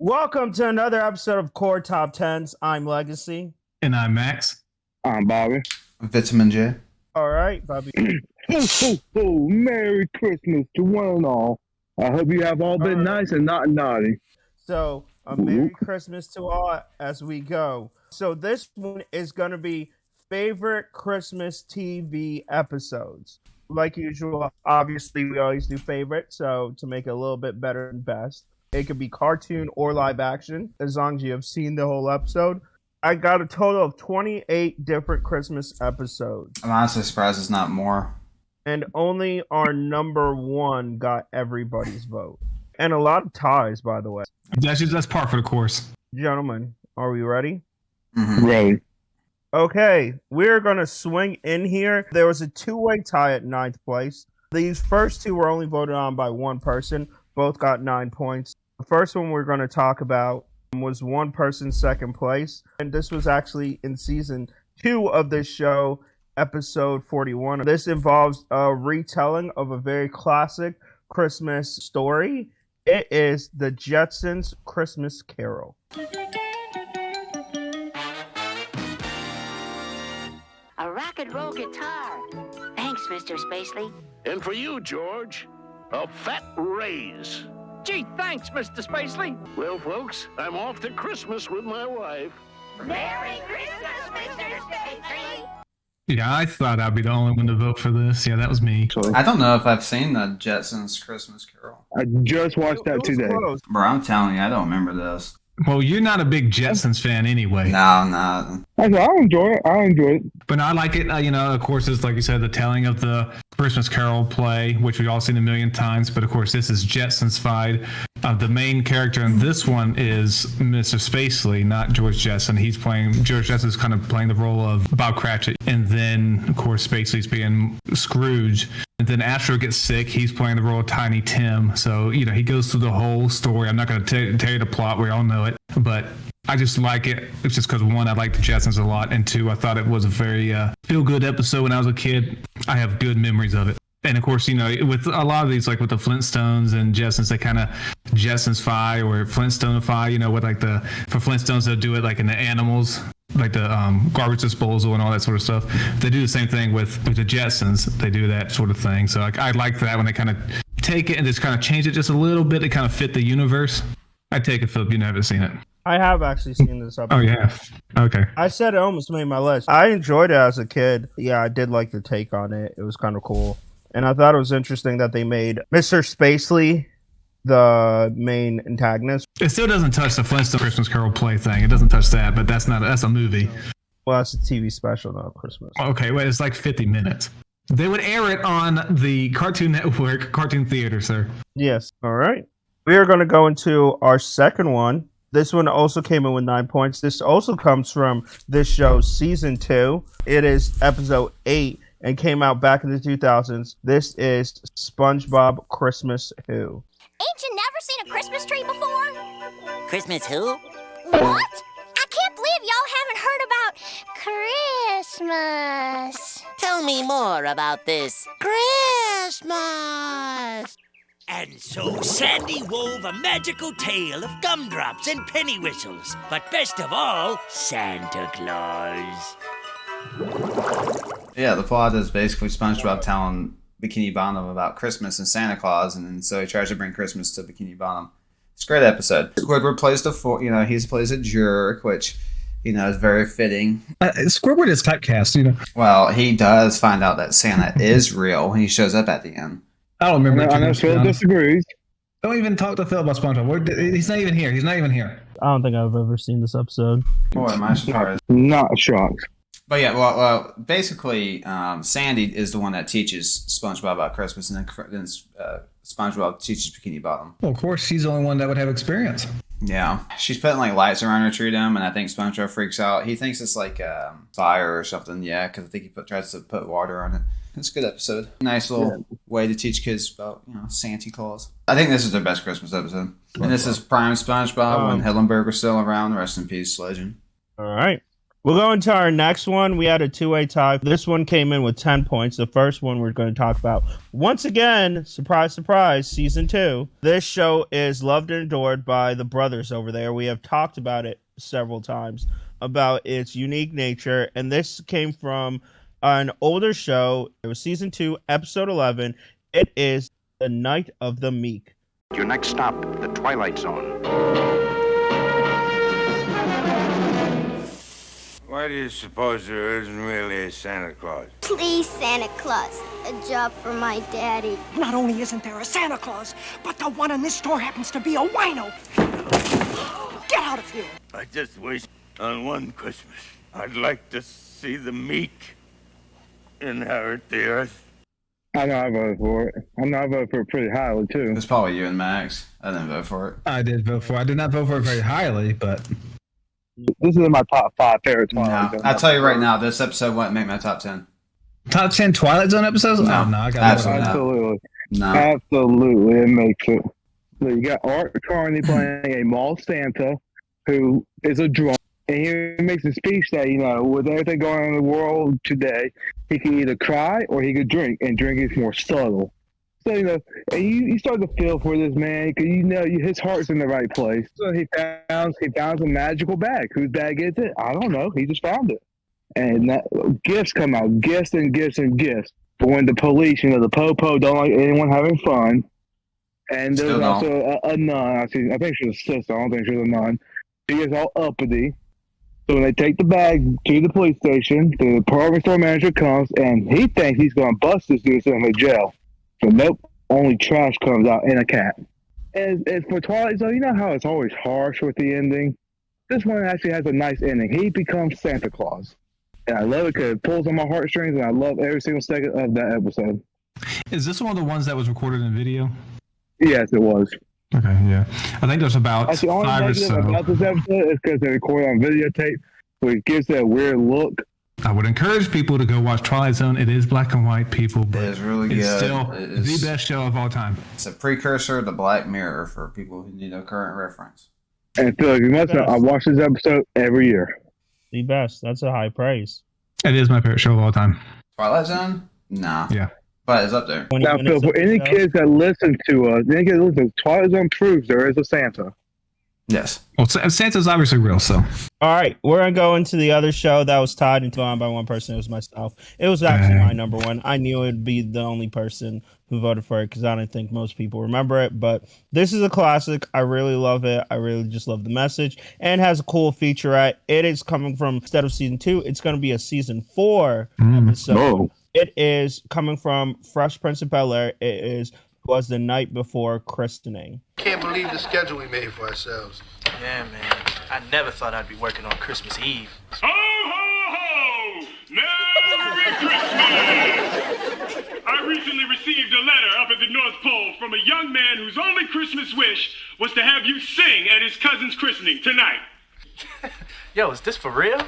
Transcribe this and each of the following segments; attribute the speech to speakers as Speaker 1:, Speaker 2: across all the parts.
Speaker 1: Welcome to another episode of Core Top Tens. I'm Legacy.
Speaker 2: And I'm Max.
Speaker 3: I'm Bobby.
Speaker 4: Vitamin J.
Speaker 1: All right, Bobby.
Speaker 3: Ho, ho, ho. Merry Christmas to one and all. I hope you have all been nice and not naughty.
Speaker 1: So, a Merry Christmas to all as we go. So, this one is going to be favorite Christmas TV episodes. Like usual, obviously, we always do favorite. So, to make it a little bit better and best, it could be cartoon or live action, as long as you have seen the whole episode. I got a total of 28 different Christmas episodes.
Speaker 4: I'm honestly surprised it's not more.
Speaker 1: And only our number one got everybody's vote. And a lot of ties, by the way.
Speaker 2: That's par for the course.
Speaker 1: Gentlemen, are we ready?
Speaker 4: Mm-hmm.
Speaker 3: Ready.
Speaker 1: Okay, we're going to swing in here. There was a two-way tie at 9th place. These first two were only voted on by one person. Both got 9 points. The first one we're going to talk about was one person's second place. And this was actually in season 2 of this show, episode 41. This involves a retelling of a very classic Christmas story. It is the Jetsons' Christmas Carol.
Speaker 5: A rock and roll guitar. Thanks, Mr. Spacely.
Speaker 6: And for you, George, a fat raise.
Speaker 7: Gee, thanks, Mr. Spacely.
Speaker 6: Well, folks, I'm off to Christmas with my wife.
Speaker 5: Merry Christmas, Mr. Spacely.
Speaker 2: Yeah, I thought I'd be the only one to vote for this. Yeah, that was me.
Speaker 4: I don't know if I've seen the Jetsons Christmas Carol.
Speaker 3: I just watched that today.
Speaker 1: Close.
Speaker 4: Bro, I'm telling you, I don't remember this.
Speaker 2: Well, you're not a big Jetsons fan anyway.
Speaker 4: No, I'm not.
Speaker 3: I enjoy it.
Speaker 2: But I like it. Of course, it's like you said, the telling of the Christmas Carol play, which we've all seen a million times. But of course, this is Jetsons-fied. The main character in this one is Mr. Spacely, not George Jetson. George Jetson's kind of playing the role of Bob Cratchit. And then, of course, Spacely's being Scrooge. And then Astro gets sick. He's playing the role of Tiny Tim. So, he goes through the whole story. I'm not going to tell you the plot. We all know it. But I just like it. It's just because, one, I like the Jetsons a lot. And two, I thought it was a very feel-good episode when I was a kid. I have good memories of it. And of course, with a lot of these, like with the Flintstones and Jetsons, they kind of Jetsons-fy or Flintstone-fy, with for Flintstones, they'll do it like in the animals, like the garbage disposal and all that sort of stuff. They do the same thing with the Jetsons. They do that sort of thing. So I like that when they kind of take it and just kind of change it just a little bit to kind of fit the universe. I take it, Philip, you haven't seen it.
Speaker 1: I have actually seen this episode.
Speaker 2: Oh, yeah. Okay.
Speaker 1: I said it almost made my list. I enjoyed it as a kid. Yeah, I did like the take on it. It was kind of cool. And I thought it was interesting that they made Mr. Spacely the main antagonist.
Speaker 2: It still doesn't touch the Flintstone Christmas Carol play thing. It doesn't touch that, but that's a movie.
Speaker 1: Well, it's a TV special, not Christmas.
Speaker 2: Okay, wait, it's like 50 minutes. They would air it on the Cartoon Network, Cartoon Theater, sir.
Speaker 1: Yes. All right. We are going to go into our second one. This one also came in with 9 points. This also comes from this show's season 2. It is episode 8 and came out back in the 2000s. This is SpongeBob Christmas Who.
Speaker 8: Ain't you never seen a Christmas tree before?
Speaker 5: Christmas who?
Speaker 8: What? I can't believe y'all haven't heard about Christmas.
Speaker 5: Tell me more about this Christmas.
Speaker 7: And so Sandy wove a magical tale of gumdrops and penny whistles. But best of all, Santa Claus.
Speaker 4: Yeah, the plot is basically SpongeBob telling Bikini Bottom about Christmas and Santa Claus, and then so he tries to bring Christmas to Bikini Bottom. It's a great episode. Squidward plays he plays a jerk, which is very fitting.
Speaker 2: Squidward is typecast,
Speaker 4: Well, he does find out that Santa is real when he shows up at the end.
Speaker 2: I don't remember.
Speaker 3: I know Phil disagrees.
Speaker 2: Don't even talk to Phil about SpongeBob. He's not even here.
Speaker 1: I don't think I've ever seen this episode.
Speaker 4: Boy, am I surprised.
Speaker 3: Not shocked.
Speaker 4: But yeah, well, basically, Sandy is the one that teaches SpongeBob about Christmas, and then SpongeBob teaches Bikini Bottom.
Speaker 2: Well, of course, she's the only one that would have experience.
Speaker 4: Yeah, she's putting like lights around her tree dome, and I think SpongeBob freaks out. He thinks it's like fire or something. Yeah, because I think he tries to put water on it. It's a good episode. Nice little way to teach kids about Santa Claus. I think this is their best Christmas episode, and this is prime SpongeBob when Hillenburg was still around. Rest in peace, legend.
Speaker 1: All right. We'll go into our next one. We had a two-way tie. This one came in with 10 points. The first one we're going to talk about, once again, surprise, surprise, season 2. This show is loved and adored by the brothers over there. We have talked about it several times, about its unique nature. And this came from an older show. It was season 2, episode 11. It is The Night of the Meek.
Speaker 6: Your next stop, the Twilight Zone.
Speaker 9: Why do you suppose there isn't really a Santa Claus?
Speaker 8: Please, Santa Claus, a job for my daddy.
Speaker 10: Not only isn't there a Santa Claus, but the one in this store happens to be a wino. Get out of here.
Speaker 9: I just wish on one Christmas I'd like to see the meek inherit the earth.
Speaker 3: I know I voted for it. I know I voted for it pretty highly, too.
Speaker 4: It's probably you and Max. I didn't vote for it.
Speaker 2: I did vote for it. I did not vote for it very highly, but...
Speaker 3: This is in my top 5 favorite Twilight
Speaker 4: No,
Speaker 3: Zone.
Speaker 4: I'll tell you right now, this episode wouldn't make my top 10.
Speaker 2: Top 10 Twilight Zone episodes?
Speaker 4: No,
Speaker 2: Oh, no, I got
Speaker 4: absolutely not.
Speaker 3: Absolutely.
Speaker 4: No.
Speaker 3: Absolutely, it makes it. So you got Art Carney playing a mall Santa who is a drunk. And he makes a speech that, you know, with everything going on in the world today, he can either cry or he could drink, and drink is more subtle. So, you know, and you start to feel for this man because, you know, his heart's in the right place. So he found a magical bag. Whose bag is it? I don't know. He just found it. And gifts come out, gifts and gifts and gifts. But when the police, you know, the po-po don't like anyone having fun. And there's also a nun. I think she was a sister. I don't think she was a nun. She is all uppity. So when they take the bag to the police station, the department store manager comes, and he thinks he's going to bust this dude and send him to jail. So nope, only trash comes out in a cat. And for Twilight Zone, you know how it's always harsh with the ending? This one actually has a nice ending. He becomes Santa Claus. And I love it because it pulls on my heartstrings, and I love every single second of that episode.
Speaker 2: Is this one of the ones that was recorded in video?
Speaker 3: Yes, it was.
Speaker 2: Okay, yeah. I think there's about
Speaker 3: That's the only
Speaker 2: 5 or
Speaker 3: negative
Speaker 2: so.
Speaker 3: about this episode is because they recorded on videotape, so it gives that weird look.
Speaker 2: I would encourage people to go watch Twilight Zone. It is black and white, people, but
Speaker 4: It is really
Speaker 2: it's
Speaker 4: good.
Speaker 2: still
Speaker 4: It is-
Speaker 2: the best show of all time.
Speaker 4: It's a precursor to Black Mirror for people who need a current reference.
Speaker 3: And Phil, you must know, I watch this episode every year.
Speaker 1: The best. That's a high praise.
Speaker 2: It is my favorite show of all time.
Speaker 4: Twilight Zone? Nah.
Speaker 2: Yeah.
Speaker 4: But it's up there.
Speaker 1: 20
Speaker 3: Now,
Speaker 1: minutes
Speaker 3: Phil, for
Speaker 1: of
Speaker 3: any
Speaker 1: the show.
Speaker 3: kids that listen to us, Twilight Zone proves there is a Santa.
Speaker 4: Yes.
Speaker 2: Well, Santa's obviously real, so.
Speaker 1: All right, we're going to go into the other show that was tied and on by one person. It was myself. It was actually my number one. I knew it would be the only person who voted for it because I didn't think most people remember it. But this is a classic. I really love it. I really just love the message. And it has a cool featurette. It is coming from, instead of season 2, it's going to be a season 4 episode.
Speaker 3: Oh.
Speaker 1: It is coming from Fresh Prince of Bel-Air. It was the night before christening.
Speaker 11: Can't believe the schedule we made for ourselves.
Speaker 12: Yeah, man. I never thought I'd be working on Christmas Eve.
Speaker 13: Ho, ho, ho! Merry Christmas! I recently received a letter up at the North Pole from a young man whose only Christmas wish was to have you sing at his cousin's christening tonight.
Speaker 12: Yo, is this for real?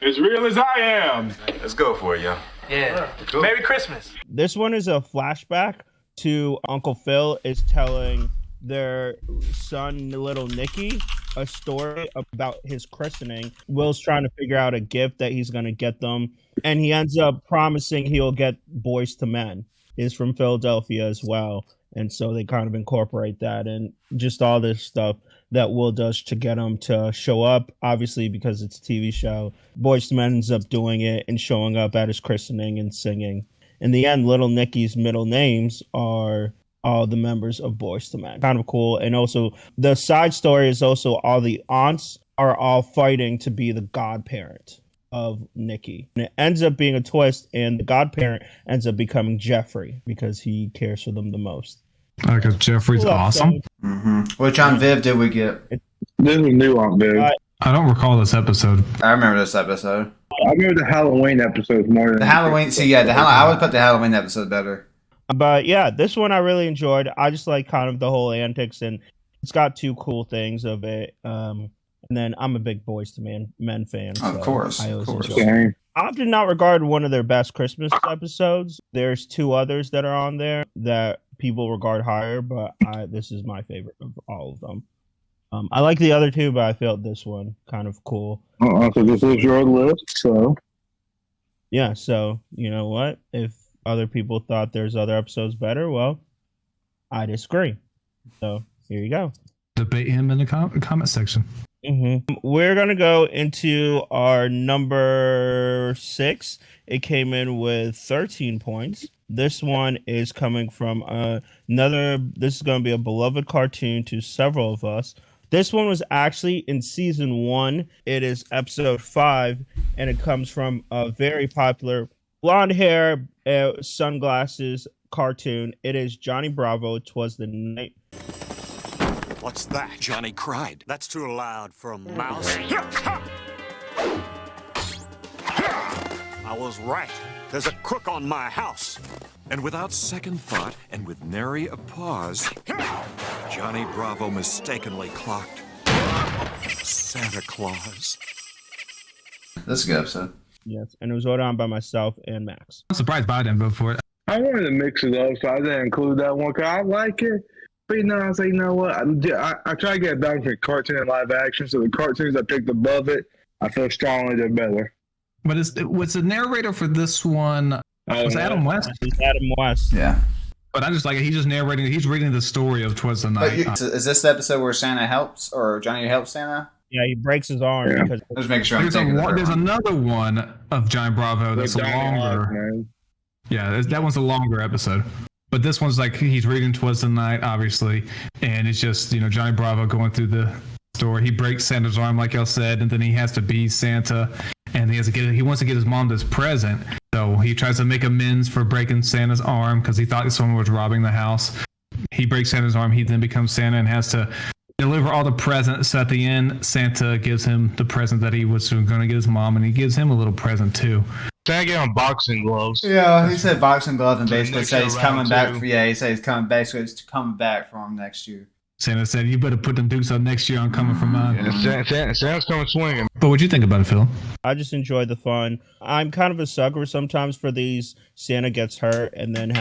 Speaker 13: As real as I am.
Speaker 9: Let's go for it, yo.
Speaker 12: Yeah. Merry Christmas.
Speaker 1: This one is a flashback to Uncle Phil is telling their son, little Nicky, a story about his christening. Will's trying to figure out a gift that he's going to get them, and he ends up promising he'll get Boys to Men. He's from Philadelphia as well, and so they kind of incorporate that and just all this stuff that Will does to get him to show up, obviously because it's a TV show. Boys to Men ends up doing it and showing up at his christening and singing. In the end, little Nicky's middle names are all the members of Boys to Men. Kind of cool. And also, the side story is also all the aunts are all fighting to be the godparent of Nicky. And it ends up being a twist, and the godparent ends up becoming Jeffrey because he cares for them the most.
Speaker 2: Because Jeffrey's awesome.
Speaker 4: Mm-hmm. Which Aunt Viv did we get?
Speaker 3: This is new Aunt Viv.
Speaker 2: I don't recall this episode.
Speaker 4: I remember this episode.
Speaker 3: I remember the Halloween episodes more than
Speaker 4: The Halloween. See, yeah, I would put the Halloween episode better.
Speaker 1: But yeah, this one I really enjoyed. I just like kind of the whole antics, and it's got 2 cool things of it. And then I'm a big Boys to Men fan. So
Speaker 4: Of course.
Speaker 1: I always
Speaker 4: Of course.
Speaker 1: enjoy it. I did not regard one of their best Christmas episodes. There's 2 others that are on there that people regard higher, but this is my favorite of all of them. I like the other two, but I felt this one kind of cool.
Speaker 3: So this is your list, so
Speaker 1: Yeah, so you know what? If other people thought there's other episodes better, well, I disagree. So here you go.
Speaker 2: Debate him in the comment section.
Speaker 1: We're gonna go into our number 6. It came in with 13 points. This one is coming from another. This is gonna be a beloved cartoon to several of us. This one was actually in season 1. It is episode 5, and it comes from a very popular blonde hair, sunglasses cartoon. It is Johnny Bravo. 'Twas the night.
Speaker 14: What's that? Johnny cried. That's too loud for a mouse. I was right. There's a crook on my house.
Speaker 15: And without second thought, and with nary a pause, Johnny Bravo mistakenly clocked Santa Claus.
Speaker 4: This is a good episode.
Speaker 1: Yes, and it was voted on by myself and Max.
Speaker 2: I'm surprised I didn't vote for it.
Speaker 3: I wanted to mix it up, so I didn't include that one because I like it. But I was like, you know what? I try to get it back from cartoon and live action, so the cartoons I picked above it, I feel strongly they're better.
Speaker 2: But was the narrator for this one? Was Adam West?
Speaker 1: It's Adam West.
Speaker 4: Yeah.
Speaker 2: But I just like it. He's just narrating. He's reading the story of "Twas the Night."
Speaker 4: Is this the episode where Santa helps, or Johnny helps Santa?
Speaker 1: Yeah, he breaks his arm because.
Speaker 4: Just making sure.
Speaker 2: There's another one of Johnny Bravo that's longer. Yeah, that one's a longer episode. But this one's like he's reading "Twas the Night," obviously, and it's just Johnny Bravo going through the story. He breaks Santa's arm, like y'all said, and then he has to be Santa, and he wants to get his mom this present. So he tries to make amends for breaking Santa's arm because he thought someone was robbing the house. He breaks Santa's arm. He then becomes Santa and has to deliver all the presents. So at the end, Santa gives him the present that he was going to get his mom, and he gives him a little present too.
Speaker 3: Santa get on boxing gloves.
Speaker 4: Yeah, he said boxing gloves and basically said he's coming back. He said he's coming back, so he's coming back for him next year.
Speaker 2: Santa said, "You better put them dukes up next year. I'm coming for mine."
Speaker 3: Yeah, Santa's coming swinging.
Speaker 2: But what'd you think about it, Phil?
Speaker 1: I just enjoy the fun. I'm kind of a sucker sometimes for these. Santa gets hurt and then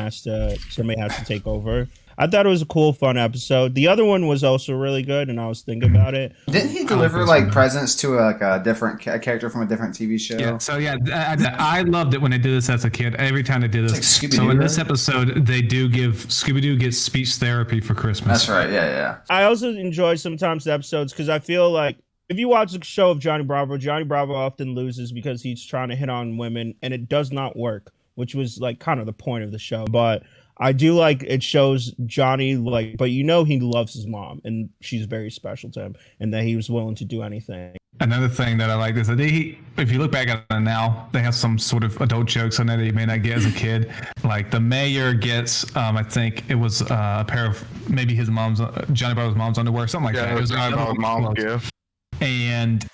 Speaker 1: somebody has to take over. I thought it was a cool, fun episode. The other one was also really good, and I was thinking about it.
Speaker 4: Didn't he deliver presents to a different character from a different TV show?
Speaker 2: Yeah. So I loved it when they did this as a kid. Every time they did this.
Speaker 4: Like
Speaker 2: so in this episode, they do give Scooby-Doo gets speech therapy for Christmas.
Speaker 4: That's right. Yeah.
Speaker 1: I also enjoy sometimes the episodes because I feel like if you watch the show of Johnny Bravo often loses because he's trying to hit on women, and it does not work, which was like kind of the point of the show. But I do like it shows Johnny but he loves his mom and she's very special to him and that he was willing to do anything.
Speaker 2: Another thing that I like is that if you look back at it now, they have some sort of adult jokes on there that you may not get as a kid. Like the mayor gets, I think it was a pair of maybe his mom's, Johnny Bravo's mom's underwear, something like that. It was
Speaker 3: Johnny Bravo's mom's gift.
Speaker 2: And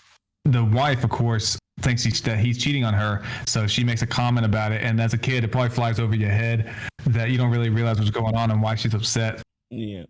Speaker 2: the wife, of course, thinks that he's cheating on her, so she makes a comment about it, and as a kid it probably flies over your head that you don't really realize what's going on and why she's upset.
Speaker 1: Yeah.